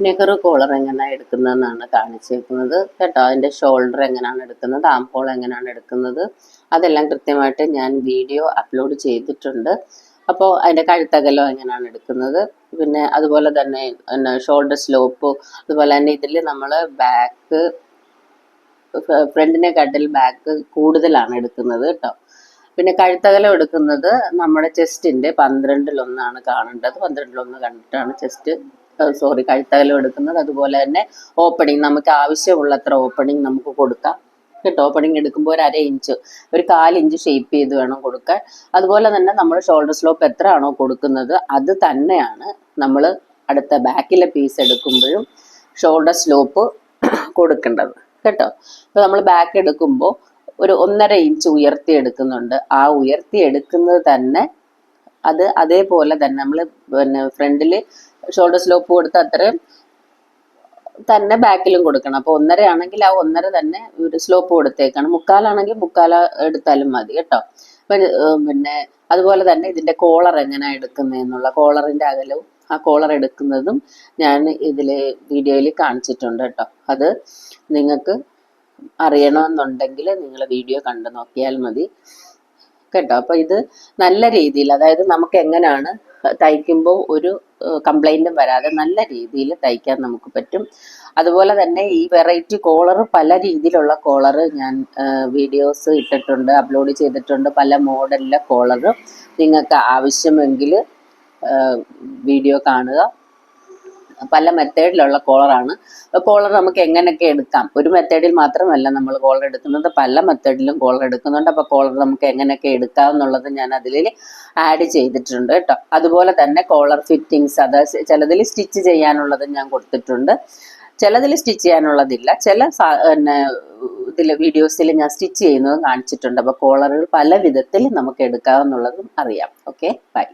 Nehru collar എങ്ങനെയാണ് എടുക്കുന്നതെന്നാണ് കാണിച്ചിരിക്കുന്നത് കേട്ടോ. അതിൻ്റെ ഷോൾഡർ എങ്ങനെയാണ് എടുക്കുന്നത്, ആം ഹോൾ എങ്ങനെയാണ് എടുക്കുന്നത്, അതെല്ലാം കൃത്യമായിട്ട് ഞാൻ വീഡിയോ അപ്ലോഡ് ചെയ്തിട്ടുണ്ട്. അപ്പോൾ അതിൻ്റെ കഴുത്തകലം എങ്ങനെയാണ് എടുക്കുന്നത്, പിന്നെ അതുപോലെ തന്നെ ഷോൾഡർ സ്ലോപ്പ്, അതുപോലെ തന്നെ ഇതിൽ നമ്മൾ ബാക്ക് ഫ്രണ്ടിനെക്കാട്ടിൽ ബാക്ക് കൂടുതലാണ് എടുക്കുന്നത് കേട്ടോ. പിന്നെ കഴുത്തകലം എടുക്കുന്നത് നമ്മുടെ ചെസ്റ്റിൻ്റെ 12-1 കാണേണ്ടത്. 12-1 കണ്ടിട്ടാണ് കഴുത്തകലം എടുക്കുന്നത്. അതുപോലെ തന്നെ ഓപ്പണിങ് നമുക്ക് ആവശ്യമുള്ളത്ര ഓപ്പണിങ് നമുക്ക് കൊടുക്കാം കേട്ടോ. ഓപ്പണിങ് എടുക്കുമ്പോൾ ഒരു 1/2 ഇഞ്ച്, ഒരു 1/4 ഇഞ്ച് ഷേപ്പ് ചെയ്ത് വേണം കൊടുക്കാൻ. അതുപോലെ തന്നെ നമ്മൾ ഷോൾഡർ സ്ലോപ്പ് എത്രയാണോ കൊടുക്കുന്നത് അത് തന്നെയാണ് നമ്മൾ അടുത്ത ബാക്കിലെ പീസ് എടുക്കുമ്പോഴും ഷോൾഡർ സ്ലോപ്പ് കൊടുക്കേണ്ടത് കേട്ടോ. ഇപ്പോൾ നമ്മൾ ബാക്ക് എടുക്കുമ്പോൾ ഒരു 1.5 ഇഞ്ച് ഉയർത്തി എടുക്കുന്നുണ്ട്. ആ ഉയർത്തി എടുക്കുന്നത് തന്നെ അത് അതേപോലെ തന്നെ നമ്മൾ പിന്നെ ഫ്രണ്ടിൽ ഷോൾഡർ സ്ലോപ്പ് കൊടുത്ത് അത്രയും തന്നെ ബാക്കിലും കൊടുക്കണം. അപ്പോൾ 1.5 ആണെങ്കിൽ ആ 1.5 തന്നെ ഒരു സ്ലോപ്പ് കൊടുത്തേക്കാണ്. 3/4 3/4 എടുത്താലും മതി കേട്ടോ. അപ്പം പിന്നെ അതുപോലെ തന്നെ ഇതിൻ്റെ കോളർ എങ്ങനെ എടുക്കുന്നതെന്നുള്ള കോളറിൻ്റെ അകലവും ആ കോളർ എടുക്കുന്നതും ഞാൻ ഇതിൽ വീഡിയോയിൽ കാണിച്ചിട്ടുണ്ട് കേട്ടോ. അത് നിങ്ങൾക്ക് അറിയണമെന്നുണ്ടെങ്കിൽ നിങ്ങൾ വീഡിയോ കണ്ടു നോക്കിയാൽ മതി കേട്ടോ. അപ്പോൾ ഇത് നല്ല രീതിയിൽ, അതായത് നമുക്ക് എങ്ങനെയാണ് തയ്ക്കുമ്പോൾ ഒരു കംപ്ലൈൻറ്റും വരാതെ നല്ല രീതിയിൽ തയ്ക്കാൻ നമുക്ക് പറ്റും. അതുപോലെ തന്നെ ഈ വെറൈറ്റി കോളർ, പല രീതിയിലുള്ള കോളർ ഞാൻ വീഡിയോസ് ഇട്ടിട്ടുണ്ട്, അപ്ലോഡ് ചെയ്തിട്ടുണ്ട്. പല മോഡലിലെ കോളർ നിങ്ങൾക്ക് ആവശ്യമെങ്കിൽ വീഡിയോ കാണുക. പല മെത്തേഡിലുള്ള കോളറാണ്. കോളർ നമുക്ക് എങ്ങനെയൊക്കെ എടുക്കാം, ഒരു മെത്തേഡിൽ മാത്രമല്ല നമ്മൾ കോളർ എടുക്കുന്നത്, പല മെത്തേഡിലും കോളർ എടുക്കുന്നുണ്ട്. അപ്പോൾ കോളർ നമുക്ക് എങ്ങനെയൊക്കെ എടുക്കാം എന്നുള്ളത് ഞാൻ അതിൽ ആഡ് ചെയ്തിട്ടുണ്ട് കേട്ടോ. അതുപോലെ തന്നെ കോളർ ഫിറ്റിങ്സ്, അത് ചിലതിൽ സ്റ്റിച്ച് ചെയ്യാനുള്ളത് ഞാൻ കൊടുത്തിട്ടുണ്ട്, ചിലതിൽ സ്റ്റിച്ച് ചെയ്യാനുള്ളതില്ല. പിന്നെ ഇതിൽ വീഡിയോസിൽ ഞാൻ സ്റ്റിച്ച് ചെയ്യുന്നതും കാണിച്ചിട്ടുണ്ട്. അപ്പോൾ കോളറുകൾ പല വിധത്തിൽ നമുക്ക് എടുക്കാമെന്നുള്ളതും അറിയാം. Okay, by.